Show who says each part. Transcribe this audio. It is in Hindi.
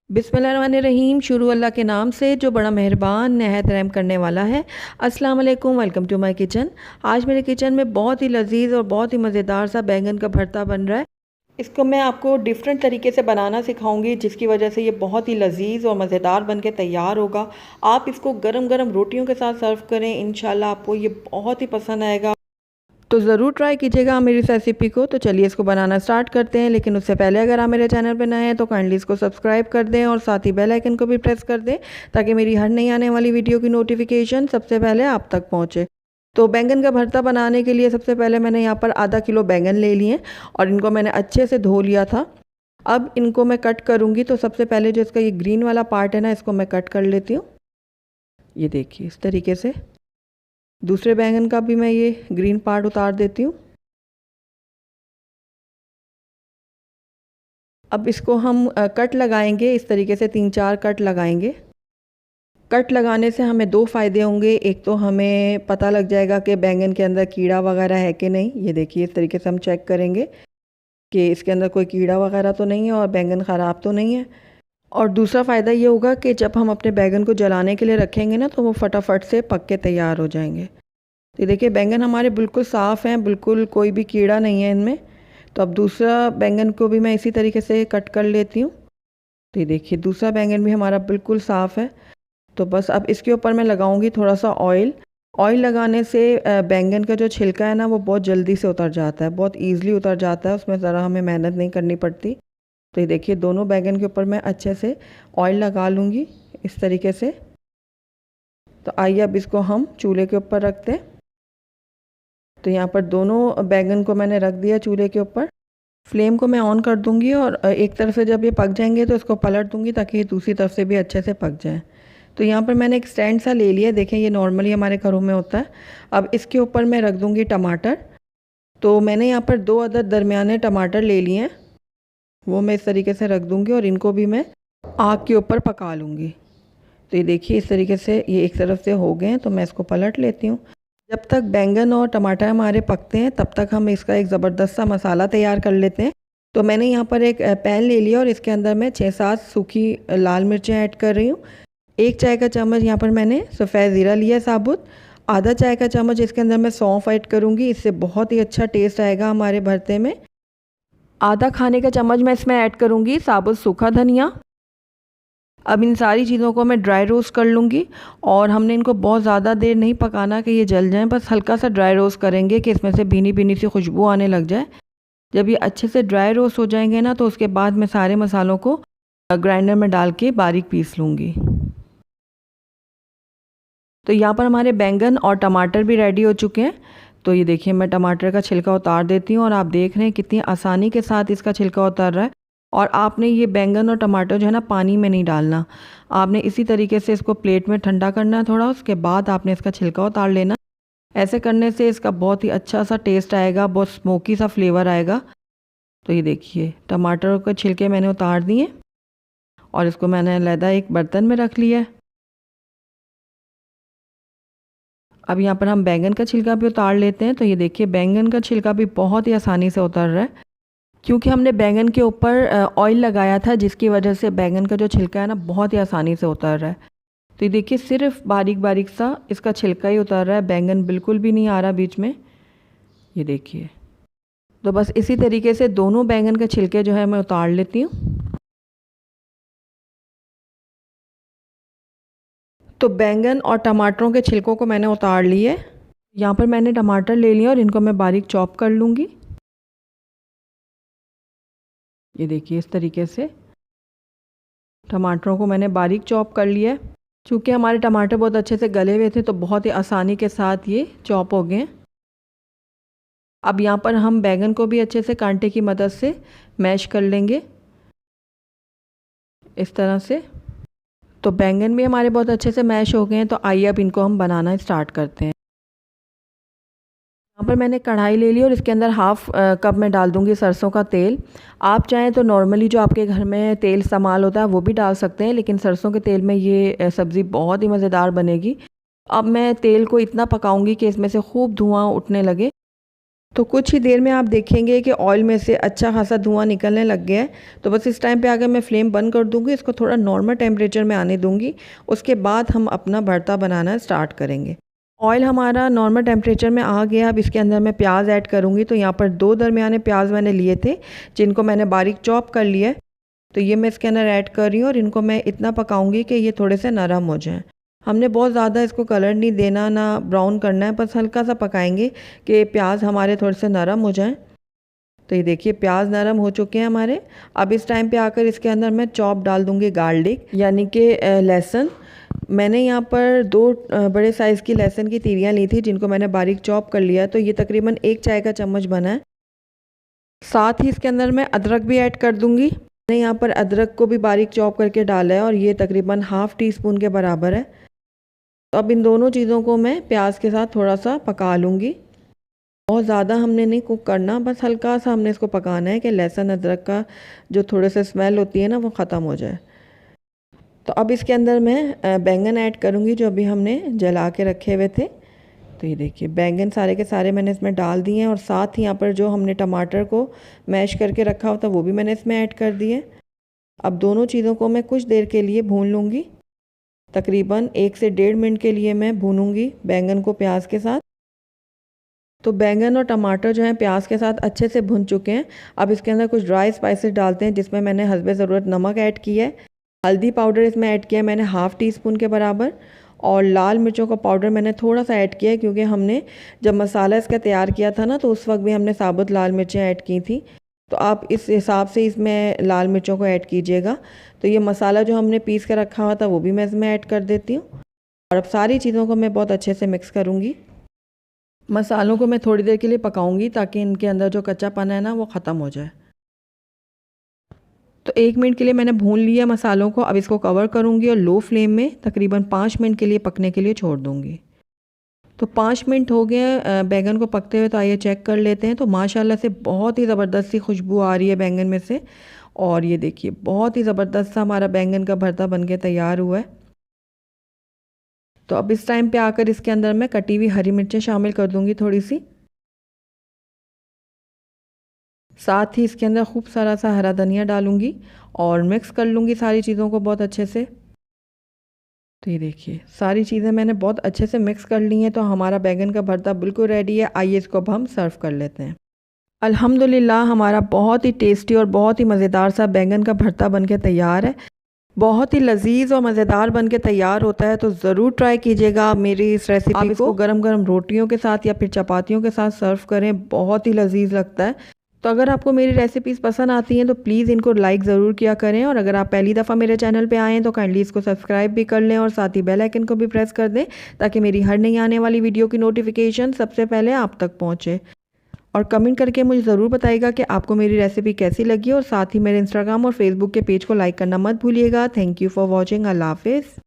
Speaker 1: बिस्मिल्लाहिर्रहमानिर्रहीम। शुरू अल्लाह के नाम से जो बड़ा मेहरबान नहायत रहम करने वाला है। अस्सलाम वालेकुम, वेलकम टू माय किचन। आज मेरे किचन में बहुत ही लजीज और बहुत ही मज़ेदार सा बैंगन का भरता बन रहा है। इसको मैं आपको डिफरेंट तरीके से बनाना सिखाऊंगी, जिसकी वजह से ये बहुत ही लजीज और मज़ेदार बन के तैयार होगा। आप इसको गरम गरम रोटियों के साथ सर्व करें, इंशाल्लाह आपको ये बहुत ही पसंद आएगा। तो ज़रूर ट्राई कीजिएगा मेरी इस रेसिपी को। तो चलिए इसको बनाना स्टार्ट करते हैं, लेकिन उससे पहले अगर आप मेरे चैनल पर नए हैं तो काइंडली इसको सब्सक्राइब कर दें और साथ ही बेल आइकन को भी प्रेस कर दें, ताकि मेरी हर नई आने वाली वीडियो की नोटिफिकेशन सबसे पहले आप तक पहुँचे। तो बैंगन का भरता बनाने के लिए सबसे पहले मैंने यहाँ पर आधा किलो बैंगन ले लिए और इनको मैंने अच्छे से धो लिया था। अब इनको मैं कट करूँगी। तो सबसे पहले जो इसका ये ग्रीन वाला पार्ट है ना, इसको मैं कट कर लेती हूँ। ये देखिए इस तरीके से। दूसरे बैंगन का भी मैं ये ग्रीन पार्ट उतार देती हूँ। अब इसको हम कट लगाएंगे, इस तरीके से 3-4 कट लगाएंगे। कट लगाने से हमें दो फ़ायदे होंगे। एक तो हमें पता लग जाएगा कि बैंगन के अंदर कीड़ा वगैरह है कि नहीं। ये देखिए इस तरीके से हम चेक करेंगे कि इसके अंदर कोई कीड़ा वगैरह तो नहीं है और बैंगन ख़राब तो नहीं है। और दूसरा फ़ायदा ये होगा कि जब हम अपने बैंगन को जलाने के लिए रखेंगे ना, तो वो फटाफट से पक के तैयार हो जाएंगे। तो देखिए बैंगन हमारे बिल्कुल साफ़ हैं, बिल्कुल कोई भी कीड़ा नहीं है इनमें। तो अब दूसरा बैंगन को भी मैं इसी तरीके से कट कर लेती हूँ। तो ये देखिए दूसरा बैंगन भी हमारा बिल्कुल साफ़ है। तो बस अब इसके ऊपर मैं लगाऊंगी थोड़ा सा ऑयल। ऑयल लगाने से बैंगन का जो छिलका है ना, वो बहुत जल्दी से उतर जाता है, बहुत ईज़िली उतर जाता है, उसमें ज़रा हमें मेहनत नहीं करनी पड़ती। तो ये देखिए दोनों बैंगन के ऊपर मैं अच्छे से ऑयल लगा लूँगी इस तरीके से। तो आइए अब इसको हम चूल्हे के ऊपर रखते हैं। तो यहाँ पर दोनों बैंगन को मैंने रख दिया चूल्हे के ऊपर। फ्लेम को मैं ऑन कर दूँगी और एक तरफ से जब ये पक जाएंगे तो इसको पलट दूँगी, ताकि ये दूसरी तरफ से भी अच्छे से पक जाए। तो यहाँ पर मैंने एक स्टैंड सा ले लिया, देखें ये नॉर्मली हमारे घरों में होता है। अब इसके ऊपर मैं रख दूँगी टमाटर। तो मैंने यहाँ पर 2 अदद दरमियाने टमाटर ले लिए हैं, वो मैं इस तरीके से रख दूँगी और इनको भी मैं आग के ऊपर पका लूँगी। तो ये देखिए इस तरीके से ये एक तरफ से हो गए हैं, तो मैं इसको पलट लेती हूँ। जब तक बैंगन और टमाटर हमारे पकते हैं, तब तक हम इसका एक ज़बरदस्त सा मसाला तैयार कर लेते हैं। तो मैंने यहाँ पर एक पैन ले लिया और इसके अंदर मैं 6-7 सूखी लाल मिर्चें ऐड कर रही हूँ। 1 चाय का चम्मच यहाँ पर मैंने सफ़ेद ज़ीरा लिया साबुत। आधा चाय का चम्मच इसके अंदर मैं सौंफ ऐड करूँगी, इससे बहुत ही अच्छा टेस्ट आएगा हमारे भरते में। आधा खाने का चम्मच मैं इसमें ऐड करूँगी साबुत सूखा धनिया। अब इन सारी चीज़ों को मैं ड्राई रोस्ट कर लूँगी और हमने इनको बहुत ज़्यादा देर नहीं पकाना कि ये जल जाएं, बस हल्का सा ड्राई रोस्ट करेंगे कि इसमें से भीनी भीनी सी खुशबू आने लग जाए। जब ये अच्छे से ड्राई रोस्ट हो जाएंगे ना, तो उसके बाद मैं सारे मसालों को ग्राइंडर में डाल के बारीक पीस लूँगी। तो यहाँ पर हमारे बैंगन और टमाटर भी रेडी हो चुके हैं। तो ये देखिए मैं टमाटर का छिलका उतार देती हूँ और आप देख रहे हैं कितनी आसानी के साथ इसका छिलका उतर रहा है। और आपने ये बैंगन और टमाटर जो है ना, पानी में नहीं डालना। आपने इसी तरीके से इसको प्लेट में ठंडा करना है थोड़ा, उसके बाद आपने इसका छिलका उतार लेना। ऐसे करने से इसका बहुत ही अच्छा सा टेस्ट आएगा, बहुत स्मोकी सा फ्लेवर आएगा। तो ये देखिए टमाटर के छिलके मैंने उतार दिए और इसको मैंने अलहदा एक बर्तन में रख लिया है। अब यहाँ पर हम बैंगन का छिलका भी उतार लेते हैं। तो ये देखिए बैंगन का छिलका भी बहुत ही आसानी से उतर रहा है, क्योंकि हमने बैंगन के ऊपर ऑयल लगाया था, जिसकी वजह से बैंगन का जो छिलका है ना, बहुत ही आसानी से उतर रहा है। तो ये देखिए सिर्फ बारीक बारीक सा इसका छिलका ही उतर रहा है, बैंगन बिल्कुल भी नहीं आ रहा बीच में। ये देखिए। तो बस इसी तरीके से दोनों बैंगन के छिलके जो है मैं उतार लेती हूँ। तो बैंगन और टमाटरों के छिलकों को मैंने उतार लिए। यहाँ पर मैंने टमाटर ले लिया और इनको मैं बारीक चॉप कर लूँगी। ये देखिए इस तरीके से टमाटरों को मैंने बारीक चॉप कर लिया है। चूँकि हमारे टमाटर बहुत अच्छे से गले हुए थे, तो बहुत ही आसानी के साथ ये चॉप हो गए। अब यहाँ पर हम बैंगन को भी अच्छे से कांटे की मदद से मैश कर लेंगे इस तरह से। तो बैंगन भी हमारे बहुत अच्छे से मैश हो गए हैं। तो आइए अब इनको हम बनाना स्टार्ट करते हैं। यहाँ पर मैंने कढ़ाई ले ली और इसके अंदर हाफ़ कप में डाल दूँगी सरसों का तेल। आप चाहें तो नॉर्मली जो आपके घर में तेल इस्तेमाल होता है वो भी डाल सकते हैं, लेकिन सरसों के तेल में ये सब्ज़ी बहुत ही मज़ेदार बनेगी। अब मैं तेल को इतना पकाऊंगी कि इसमें से खूब धुआं उठने लगे। तो कुछ ही देर में आप देखेंगे कि ऑयल में से अच्छा खासा धुआं निकलने लग गया है। तो बस इस टाइम पे आकर मैं फ्लेम बंद कर दूँगी, इसको थोड़ा नॉर्मल टेम्परेचर में आने दूँगी। उसके बाद हम अपना भरता बनाना स्टार्ट करेंगे। ऑयल हमारा नॉर्मल टेम्परेचर में आ गया। अब इसके अंदर मैं प्याज ऐड करूँगी। तो यहाँ पर 2 दरमियाने प्याज मैंने लिए थे, जिनको मैंने बारीक चॉप कर लिया है। तो ये मैं इसके अंदर ऐड कर रही हूँ और इनको मैं इतना पकाऊंगी कि ये थोड़े से नरम हो जाएं। हमने बहुत ज़्यादा इसको कलर नहीं देना, ना ब्राउन करना है, बस हल्का सा पकाएंगे कि प्याज हमारे थोड़े से नरम हो जाएं। तो ये देखिए प्याज नरम हो चुके हैं हमारे। अब इस टाइम पे आकर इसके अंदर मैं चॉप डाल दूँगी गार्लिक, यानी कि लहसुन। मैंने यहाँ पर 2 बड़े साइज़ की लहसुन की तीरियाँ ली थी, जिनको मैंने बारीक चॉप कर लिया। तो ये तकरीबन 1 चाय का चम्मच बना है। साथ ही इसके अंदर मैं अदरक भी ऐड कर दूँगी। मैंने यहाँ पर अदरक को भी बारीक चॉप करके डाला है और ये तकरीबन ½ टीस्पून के बराबर है। तो अब इन दोनों चीज़ों को मैं प्याज के साथ थोड़ा सा पका लूँगी। बहुत ज़्यादा हमने नहीं कुक करना, बस हल्का सा हमने इसको पकाना है कि लहसुन अदरक का जो थोड़े से स्मेल होती है ना, वो ख़त्म हो जाए। तो अब इसके अंदर मैं बैंगन ऐड करूँगी, जो अभी हमने जला के रखे हुए थे। तो ये देखिए बैंगन सारे के सारे मैंने इसमें डाल दिए हैं और साथ ही यहाँ पर जो हमने टमाटर को मैश करके रखा होता वो भी मैंने इसमें ऐड कर दिए। अब दोनों चीज़ों को मैं कुछ देर के लिए भून लूँगी। तकरीबन 1 से 1.5 मिनट के लिए मैं भूनूँगी बैंगन को प्याज के साथ। तो बैंगन और टमाटर जो हैं प्याज के साथ अच्छे से भुन चुके हैं। अब इसके अंदर कुछ ड्राई स्पाइसेस डालते हैं, जिसमें मैंने हस्बे ज़रूरत नमक ऐड किया है। हल्दी पाउडर इसमें ऐड किया है मैंने ½ टीस्पून के बराबर। और लाल मिर्चों का पाउडर मैंने थोड़ा सा ऐड किया है, क्योंकि हमने जब मसाला इसका तैयार किया था ना, तो उस वक्त भी हमने साबुत लाल मिर्चें ऐड की थी। तो आप इस हिसाब से इसमें लाल मिर्चों को ऐड कीजिएगा। तो ये मसाला जो हमने पीस कर रखा हुआ था वो भी मैं इसमें ऐड कर देती हूँ। और अब सारी चीज़ों को मैं बहुत अच्छे से मिक्स करूँगी। मसालों को मैं थोड़ी देर के लिए पकाऊंगी, ताकि इनके अंदर जो कच्चापन है ना, वो ख़त्म हो जाए। तो 1 मिनट के लिए मैंने भून लिया मसालों को। अब इसको कवर करूँगी और लो फ्लेम में तकरीबन 5 मिनट के लिए पकने के लिए छोड़ दूँगी। तो 5 मिनट हो गए बैंगन को पकते हुए। तो आइए चेक कर लेते हैं। तो माशाल्लाह से बहुत ही ज़बरदस्त सी खुशबू आ रही है बैंगन में से। और ये देखिए बहुत ही ज़बरदस्त सा हमारा बैंगन का भरता बनके तैयार हुआ है। तो अब इस टाइम पे आकर इसके अंदर मैं कटी हुई हरी मिर्चें शामिल कर दूँगी थोड़ी सी। साथ ही इसके अंदर खूब सारा सा हरा धनिया डालूँगी और मिक्स कर लूँगी सारी चीज़ों को बहुत अच्छे से। तो ये देखिए सारी चीज़ें मैंने बहुत अच्छे से मिक्स कर ली हैं। तो हमारा बैंगन का भरता बिल्कुल रेडी है। आइए इसको अब हम सर्व कर लेते हैं। अल्हम्दुलिल्लाह हमारा बहुत ही टेस्टी और बहुत ही मज़ेदार सा बैंगन का भरता बनके तैयार है। बहुत ही लजीज और मज़ेदार बनके तैयार होता है। तो ज़रूर ट्राई कीजिएगा मेरी इस रेसिपी को। आप इसको गरम गरम रोटियों के साथ या फिर चपातियों के साथ सर्व करें, बहुत ही लजीज लगता है। तो अगर आपको मेरी रेसिपीज़ पसंद आती हैं तो प्लीज़ इनको लाइक ज़रूर किया करें। और अगर आप पहली दफ़ा मेरे चैनल पे आएँ तो काइंडली इसको सब्सक्राइब भी कर लें और साथ ही बेल आइकन को भी प्रेस कर दें, ताकि मेरी हर नई आने वाली वीडियो की नोटिफिकेशन सबसे पहले आप तक पहुँचे। और कमेंट करके मुझे ज़रूर बताइएगा कि आपको मेरी रेसिपी कैसी लगी। और साथ ही मेरे इंस्टाग्राम और फेसबुक के पेज को लाइक करना मत भूलिएगा। Thank you for watching. Allah हाफिज़।